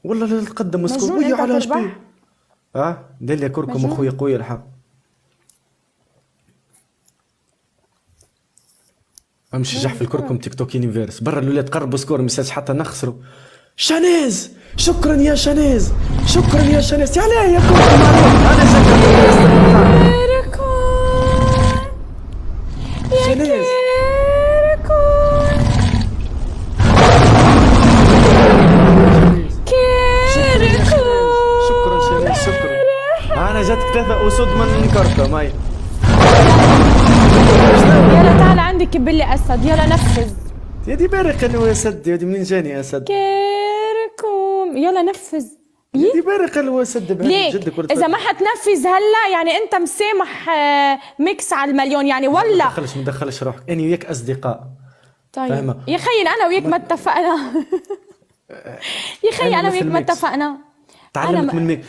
والله لا تقدم مسكون مجنون ويا انت علاش تربح. بيه. دير لي كركم مجنون. اخويا قوي الحق. امشي جح في الكركم تيك توك يونيفيرس برا الولاد قربوا سكور مساج حتى نخسروا. شانيز شكرا يا شانيز، شكرا يا شانيز. علاه يا كركم علاه انا كيركون يا شانيز. كيركون كيركون. شكرا شانيز شكرا. انا جاتك 3 اسود من كركم هاي. يلا تعال عندي كب لي اسد، يلا نفذ. يا دي بارق انا اسد، يا دي منين جاني اسد؟ كيركون يلا نفذ. يا دي بارق انا اسد بهذه ليك جدك اذا ما حتنفذ هلا يعني انت مسامح ميكس على المليون يعني ولا. ما تدخلش روحك، اني وياك اصدقاء. طيب فاهمة؟ يا خيي انا وياك ما اتفقنا. يا خيي انا وياك ما اتفقنا. تعلمت من ميك